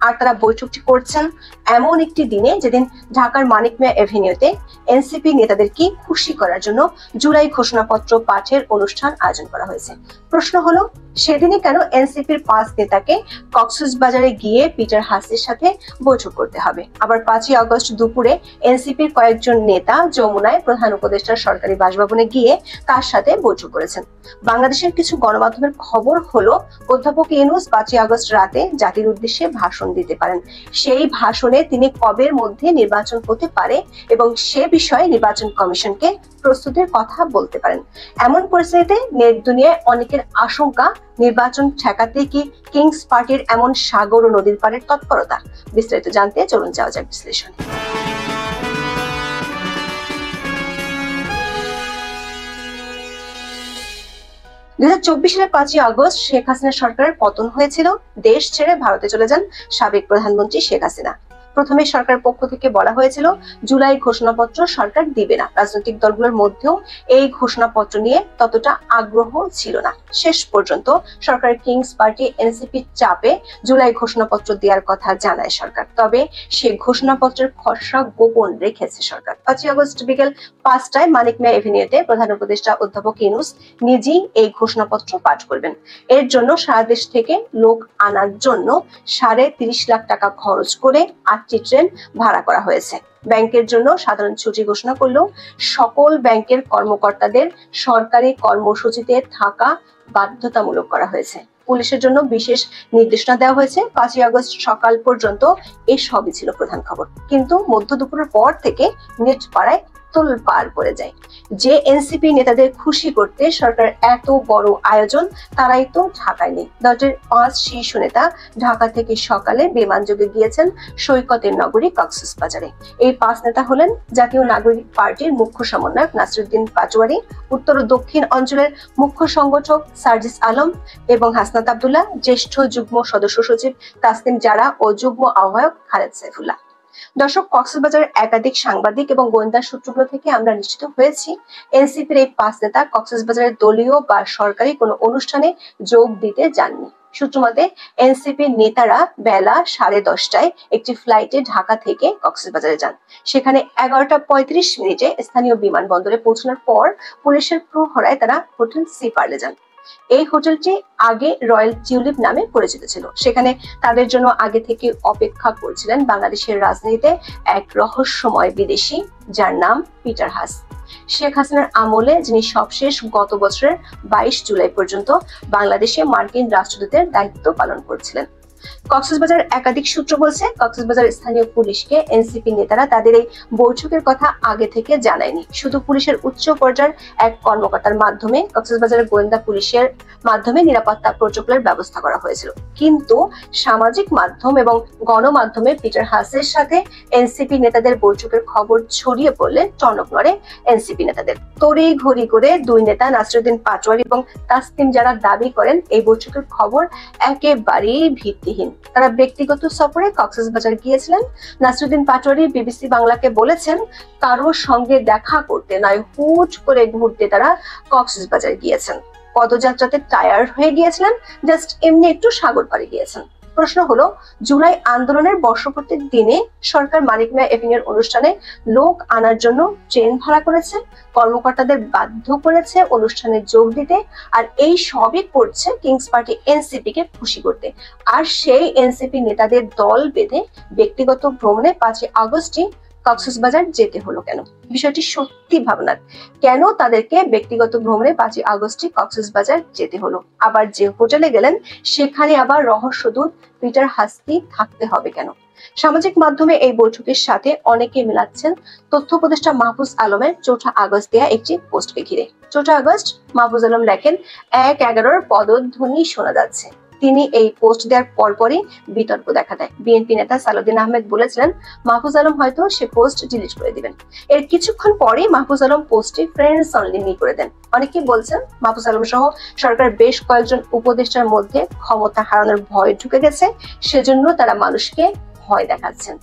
আর তারা বৈঠকটি করছেন এমন একটি দিনে যেদিন ঢাকার মানিক মিয়া এভিনিউতে এনসিপি নেতাদেরকে খুশি করার জন্য জুলাই ঘোষণাপত্র পাঠের অনুষ্ঠান আয়োজন করা হয়েছে। প্রশ্ন হলো, সেদিনই কেন এনসিপির 5 নেতাকে কক্সবাজারে গিয়ে পিটার হাসির সাথে বৈঠক করতে হবে? আবার 5ই আগস্ট দুপুরে এনসিপির কয়েকজন নেতা যমুনায় প্রধান উপদেষ্টার সরকারি বাসভবনে গিয়ে তার সাথে বৈঠক করেছেন। বাংলাদেশের কিছু গণমাধ্যমের খবর হলো, অধ্যাপক ইউনূস 5ই আগস্ট রাতে জাতির উদ্দেশ্যে ভাষণ দিতে পারেন। সেই ভাষণে তিনি কবের মধ্যে নির্বাচন হতে পারে এবং সে বিষয়ে নির্বাচন কমিশনকে প্রস্তুতির কথা বলতে পারেন। এমন পরিস্থিতিতে নেট দুনিয়ায় অনেকের আশঙ্কা, নির্বাচন ঠেকাতে কি কিংস পার্টির এমন সাগর ও নদীর পাড়ের তৎপরতা? বিস্তারিত জানতে চলুন যাওয়া যাক বিশ্লেষণ। 2024 সালের 5ই আগস্ট শেখ হাসিনা সরকারের পতন হয়েছিল। দেশ ছেড়ে ভারতে চলে যান সাবেক প্রধানমন্ত্রী শেখ হাসিনা। প্রথমে সরকারের পক্ষ থেকে বলা হয়েছিল জুলাই ঘোষণাপত্র সরকার দিবে না। রাজনৈতিক দলগুলোর মধ্যেও এই ঘোষণাপত্র নিয়ে ততটা আগ্রহ ছিল না। শেষ পর্যন্ত সরকারের কিংস পার্টি এনসিপির চাপে জুলাই ঘোষণাপত্র দেওয়ার কথা জানায় সরকার। তবে সেই ঘোষণাপত্রের খসড়া গোপন রেখেছে সরকার। 5ই আগস্ট বিকেল 5টায় মানিক মিয়া এভিনিউতে প্রধান উপদেষ্টা অধ্যাপক ইউনূস নিজেই এই ঘোষণাপত্র পাঠ করবেন। এর জন্য সারা দেশ থেকে লোক আনার জন্য 30.5 লাখ টাকা খরচ করে 8টি ট্রেন ভাড়া করা হয়েছে। ব্যাংকের জন্য সাধারণ ছুটি ঘোষণা করলেও সকল ব্যাংকের কর্মকর্তাদের সরকারি কর্মসূচিতে থাকা বাধ্যতামূলক করা হয়েছে। পুলিশের জন্য বিশেষ নির্দেশনা দেওয়া হয়েছে। 5ই আগস্ট সকাল পর্যন্ত এসবই ছিল প্রধান খবর, কিন্তু মধ্য দুপুরের পর থেকে নেট পাড়ায় তোলপাড় পড়ে যায়। যে এনসিপি নেতাদের খুশি করতে সরকার এত বড় আয়োজন, তারাই তো ঢাকায় নেই। দলটির 5 শীর্ষ নেতা ঢাকা থেকে সকালে বিমান যোগে গিয়েছেন সৈকতের নগরী কক্সবাজারে। এই 5 নেতা হলেন জাতীয় নাগরিক পার্টির মুখ্য সমন্বয়ক নাসিরুদ্দিন পাটোয়ারি, উত্তর ও দক্ষিণ অঞ্চলের মুখ্য সংগঠক সার্জিস আলম এবং হাসনাত আব্দুল্লাহ, জ্যেষ্ঠ যুগ্ম সদস্য সচিব তাসনিম জারা ও যুগ্ম আহ্বায়ক খালেদ সাইফুল্লাহ। দর্শক, কক্সবাজারের একাধিক সাংবাদিক এবং গোয়েন্দা সূত্রগুলো থেকে আমরা নিশ্চিত হয়েছি এনসিপির এই 5 নেতা কক্সবাজারের দলীয় বা সরকারি কোনো অনুষ্ঠানে যোগ দিতে যাননি। সূত্রমতে এনসিপি নেতারা বেলা 10:30টায় একটি ফ্লাইটে ঢাকা থেকে কক্সবাজারে যান। সেখানে 11:35 স্থানীয় বিমানবন্দরে পৌঁছানোর পর পুলিশের প্রহরায় তারা হোটেল সি পার্লে যান। এই হোটেলটি আগে রয়্যাল টিউলিপ নামে পরিচিত ছিল। সেখানে তাদের জন্য আগে থেকে অপেক্ষা করছিলেন বাংলাদেশের রাজনীতিতে এক রহস্যময় বিদেশি, যার নাম পিটার হাস। শেখ হাসিনার আমলে যিনি সবশেষ গত বছরের 22 জুলাই পর্যন্ত বাংলাদেশে মার্কিন রাষ্ট্রদূতের দায়িত্ব পালন করছিলেন। কক্সবাজার একাধিক সূত্র বলছে, কক্সবাজার স্থানীয় পুলিশকে এনসিপি নেতারা তাদের এই বৈঠকের কথা আগে থেকে জানায়নি। শুধু পুলিশের উচ্চ পর্যায়ের এক কর্মকর্তার মাধ্যমে কক্সবাজারের গোয়েন্দা পুলিশের মাধ্যমে নিরাপত্তা প্রোটোকলের ব্যবস্থা করা হয়েছিল। কিন্তু সামাজিক মাধ্যম এবং গণমাধ্যমে পিটার হাসের সাথে এনসিপি নেতাদের বৈঠকের খবর ছড়িয়ে পড়লে টনক নড়ে এনসিপি নেতাদের। তড়িঘড়ি করে 2 নেতা নাসিরুদ্দিন পাটোয়ারি এবং তাসনিম জারা দাবি করেন এই বৈঠকের খবর একেবারেই ভিত্তিহীন। তারা ব্যক্তিগত সফরে কক্সবাজার গিয়েছিলেন। নাসিরুদ্দিন পাটোয়ারি বিবিসি বাংলাকে বলেছেন, কারোর সঙ্গে দেখা করতে নয়, হুট করে ঘুরতে তারা কক্সবাজার গিয়েছেন। পদযাত্রাতে টায়ার্ড হয়ে গিয়েছিলেন, জাস্ট এমনি একটু সাগর পাড়ে গিয়েছেন। প্রশ্ন হলো, জুলাই আন্দোলনের বর্ষপূর্তির দিনে সরকার মানিক মিয়া এভিনিউর অনুষ্ঠানে লোক আনার জন্য ট্রেন ভাড়া করেছে, কর্মকর্তাদের বাধ্য করেছে অনুষ্ঠানে যোগ দিতে, আর এই সবই করছে কিংস পার্টি এনসিপি কে খুশি করতে। আর সেই এনসিপি নেতাদের দল বেঁধে ব্যক্তিগত ভ্রমণে 5ই আগস্টই কক্সবাজার যেতে হলো কেন? বিষয়টি সত্যি ভাবনার। কেন তাদেরকে ব্যক্তিগত ভ্রমণে 5ই আগস্টে কক্সবাজার যেতে হলো? আবার যে হোটেলে গেলেন সেখানে আবার রহস্যদূত পিটার হাসকে থাকতে হবে কেন? সামাজিক মাধ্যমে এই বৈঠকের সাথে অনেকে মিলাচ্ছেন তথ্য উপদেষ্টা মাহফুজ আলমের 4 আগস্ট দেয়া একটি পোস্টকে ঘিরে। 4 আগস্ট মাহফুজ আলম লেখেন, 1-11 পদধ্বনি শোনা যাচ্ছে। তিনি এই পোস্ট দেওয়ার পরপরই বিতর্ক দেখা দেয়। বিএনপি নেতা সালাউদ্দিন আহমেদ বলেছিলেন মাহফুজ আলম হয়তো সে পোস্ট ডিলিট করে দিবেন। এর কিছুক্ষণ পরেই মাহফুজ আলম পোস্টটি ফ্রেন্ডস অনলি করে দেন। অনেকে বলছেন মাহফুজ আলম সহ সরকারের বেশ কয়েকজন উপদেষ্টার মধ্যে ক্ষমতা হারানোর ভয় ঢুকে গেছে, সেজন্য তারা মানুষকে ভয় দেখাচ্ছেন।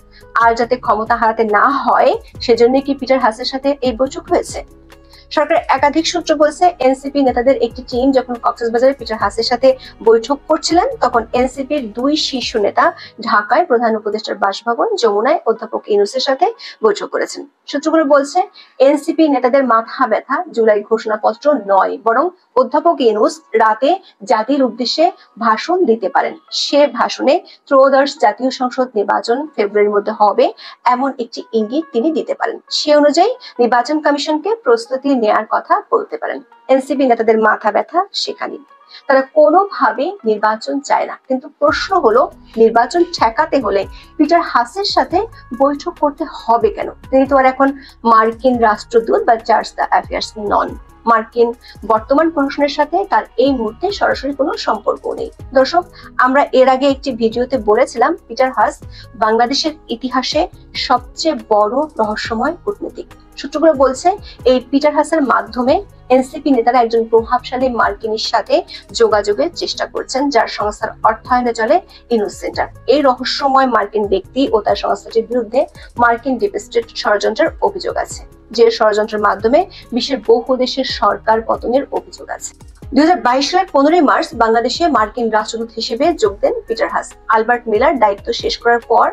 আর যাতে ক্ষমতা হারাতে না হয় সেজন্য কি পিটার হাসের সাথে এই বৈঠক হয়েছে? সরকারের একাধিক সূত্র বলছে, এনসিপি নেতাদের একটি টিম যখন কক্সবাজারে পিটার হাসের সাথে বৈঠক করছিলেন, তখন এনসিপির 2 শীর্ষ নেতা ঢাকায় প্রধান উপদেষ্টার বাসভবন যমুনায় অধ্যাপক ইউনূসের সাথে বৈঠক করেছেন। সূত্রগুলো বলছে, এনসিপি নেতাদের মাথা ব্যথা জুলাই ঘোষণাপত্র নয়, বরং অধ্যাপক ইউনূস রাতে জাতির উদ্দেশ্যে ভাষণ দিতে পারেন। সে ভাষণে ত্রয়োদশ জাতীয় সংসদ নির্বাচন ফেব্রুয়ারির মধ্যে হবে এমন একটি ইঙ্গিত তিনি দিতে পারেন। সে অনুযায়ী নির্বাচন কমিশনকে প্রস্তুতি নেয়ার কথা বলতে পারেন। এনসিপি নেতাদের মাথা ব্যথা সেখানেই, তারা কোনোভাবে নির্বাচন চায় না। কিন্তু প্রশ্ন হলো, নির্বাচন ঠেকাতে হলে পিটার হাসের সাথে বৈঠক করতে হবে কেন? তিনি তো আর এখন মার্কিন রাষ্ট্রদূত বা চার্জ দ্য অ্যাফেয়ার্স নন। মার্কিন বর্তমান প্রশাসনের সাথে তার এই মুহূর্তে সরাসরি কোনো সম্পর্ক নেই। দর্শক, আমরা এর আগে একটি ভিডিওতে বলেছিলাম, পিটার হাস বাংলাদেশের ইতিহাসে সবচেয়ে বড় রহস্যময় কূটনীতিক। সূত্রগুলো বলছে, এই পিটার হাসের মাধ্যমে এনসিপি নেতারা একজন প্রভাবশালী মার্কিনীর সাথে যোগাযোগের চেষ্টা করছেন, যার সংস্থার অর্থায়নে চলে ইউনূস সেন্টার। এই রহস্যময় মার্কিন ব্যক্তি ও তার সংস্থাটির বিরুদ্ধে মার্কিন ডিপ স্টেট ষড়যন্ত্রের অভিযোগ আছে, যে ষড়যন্ত্রের মাধ্যমে বিশ্বের বহু দেশের সরকার পতনের অভিযোগ আছে। 2022 সালের 15 মার্চ বাংলাদেশে মার্কিন রাষ্ট্রদূত হিসেবে যোগ দেন পিটার হাস। আলবার্ট মিলার দায়িত্ব শেষ করার পর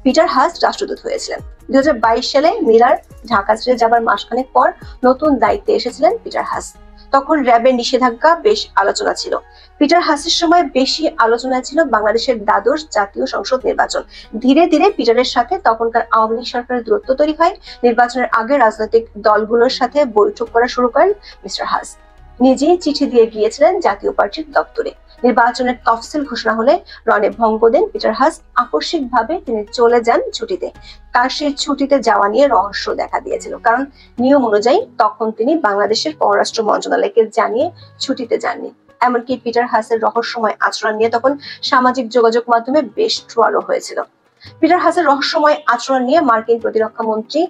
পিটার হাস রাষ্ট্রদূত হয়েছিলেন। 2022 সালে মিলার ঢাকা ছেড়ে যাবার মাসখানেক পর নতুন দায়িত্বে এসেছিলেন পিটার হাস। তখন র্যাবের নিষেধাজ্ঞা বেশ আলোচনা ছিল। পিটার হাসের সময় বেশি আলোচনা ছিল বাংলাদেশের দ্বাদশ জাতীয় সংসদ নির্বাচন। ধীরে ধীরে পিটারের সাথে তখনকার আওয়ামী লীগ সরকারের দূরত্ব তৈরি হয়। নির্বাচনের আগে রাজনৈতিক দলগুলোর সাথে বৈঠক করা শুরু করেন মিস্টার হাস। নিজেই চিঠি দিয়ে গিয়েছিলেন জাতীয় পার্টির দপ্তরে। নির্বাচনের তফসিল ঘোষণা হলে রণে ভঙ্গ দেন পিটার হাস। আকস্মিকভাবে তিনি চলে যান ছুটিতে। তার সেই ছুটিতে যাওয়া নিয়ে রহস্য দেখা দিয়েছিল, কারণ নিয়ম অনুযায়ী তখন তিনি বাংলাদেশের পররাষ্ট্র মন্ত্রণালয়কে জানিয়ে ছুটিতে যাননি। এমনকি পিটার হাসের রহস্যময় আচরণ নিয়ে তখন সামাজিক যোগাযোগ মাধ্যমে বেশ ট্রলও হয়েছিল। পিটার হাসের রহস্যময় আচরণ নিয়ে মার্কিন প্রতিরক্ষা মন্ত্রী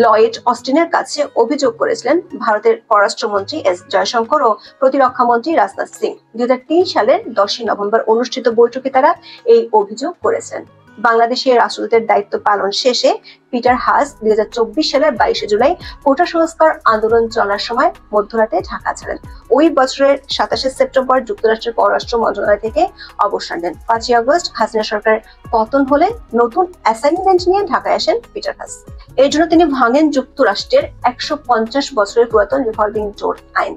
লয়েড অস্টিনের কাছে অভিযোগ করেছিলেন ভারতের পররাষ্ট্রমন্ত্রী এস জয়শঙ্কর ও প্রতিরক্ষা মন্ত্রী রাজনাথ সিং। 2003 সালের 10 নভেম্বর অনুষ্ঠিত বৈঠকে তারা এই অভিযোগ করেছেন। বাংলাদেশের রাষ্ট্রদূতের দায়িত্ব পালন শেষে পিটার হাস 2024 সালের 22 জুলাই কোটা সংস্কার আন্দোলন চলার সময় মধ্যরাতে ঢাকা ছাড়েন। ওই বছরের 27 সেপ্টেম্বর যুক্তরাষ্ট্রের পররাষ্ট্র মন্ত্রণালয় থেকে অবসর নেন। 5 আগস্ট হাসিনা সরকারের পতন হলে নতুন অ্যাসাইনমেন্ট নিয়ে ঢাকায় আসেন পিটার হাস। এর জন্য তিনি ভাঙেন যুক্তরাষ্ট্রের 150 বছরের পুরাতন রিভলভিং ডোর আইন।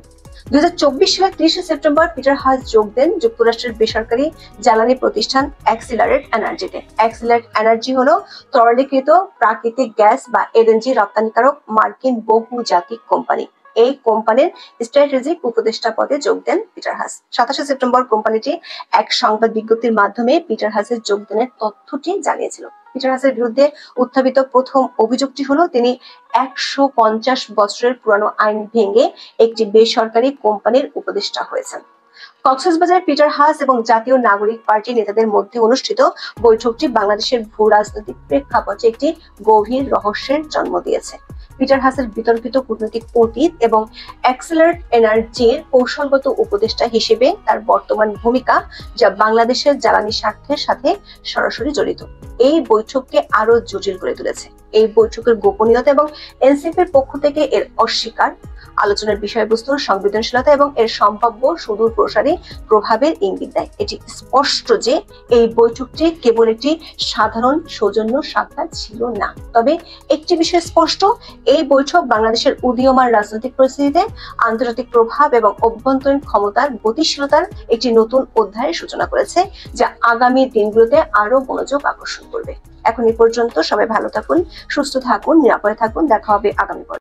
2024 সালের 30 সেপ্টেম্বর পিটার হাস যোগ দেন যুক্তরাষ্ট্রের বেসরকারি জ্বালানি প্রতিষ্ঠান অ্যাক্সিলারেট এনার্জিতে। অ্যাক্সিলারেট এনার্জি হলো তরলীকৃত প্রাকৃতিক গ্যাস বা এলএনজি রপ্তানিকারক মার্কিন বহুজাতিক কোম্পানি। এই কোম্পানির স্ট্র্যাটেজিক উপদেষ্টা পদে যোগ দেন পিটার হাস। 27 সেপ্টেম্বর কোম্পানিটি এক সংবাদ বিজ্ঞপ্তির মাধ্যমে পিটার হাসের যোগদানের তথ্যটি জানিয়েছিল। পিটার হাসের বিরুদ্ধে উত্থাপিত প্রথম অভিযোগটি হলো, তিনি 150 বছরের পুরানো আইন ভেঙে একটি বেসরকারি কোম্পানির উপদেষ্টা হয়েছেন। কক্সবাজারে পিটার হাস এবং জাতীয় নাগরিক পার্টি নেতাদের মধ্যে অনুষ্ঠিত বৈঠকটি বাংলাদেশের ভূ রাজনৈতিক প্রেক্ষাপটে একটি গভীর রহস্যের জন্ম দিয়েছে। পিটার হাসের বিতর্কিত কূটনৈতিক অতীত এবং অ্যাক্সিলারেট এনার্জির কৌশলগত উপদেষ্টা হিসেবে তার বর্তমান ভূমিকা, যা বাংলাদেশের জ্বালানি স্বার্থের সাথে সরাসরি জড়িত, এই বৈঠককে আরো জটিল করে তুলেছে। এই বৈঠকের গোপনীয়তা এবং এনসিপির পক্ষ থেকে এর অস্বীকার, আলোচনার বিষয়বস্তুর সংবেদনশীলতা এবং এর সম্ভাব্য সুদূর প্রসারী প্রভাবের ইঙ্গিত দেয়। এটি স্পষ্ট যে এই বৈঠকটি কেবল একটি সাধারণ সৌজন্য সাক্ষাৎ ছিল না। তবে একটি বিষয় স্পষ্ট, এই বৈঠক বাংলাদেশের উদীয়মান রাজনৈতিক পরিস্থিতিতে আন্তর্জাতিক প্রভাব এবং অভ্যন্তরীণ ক্ষমতার গতিশীলতার একটি নতুন অধ্যায়ের সূচনা করেছে, যা আগামী দিনগুলোতে আরো মনোযোগ আকর্ষণ করবে। এখন এই পর্যন্ত, সবাই ভালো থাকুন, সুস্থ থাকুন, নিরাপদে থাকুন। দেখা হবে আগামী পর্বে।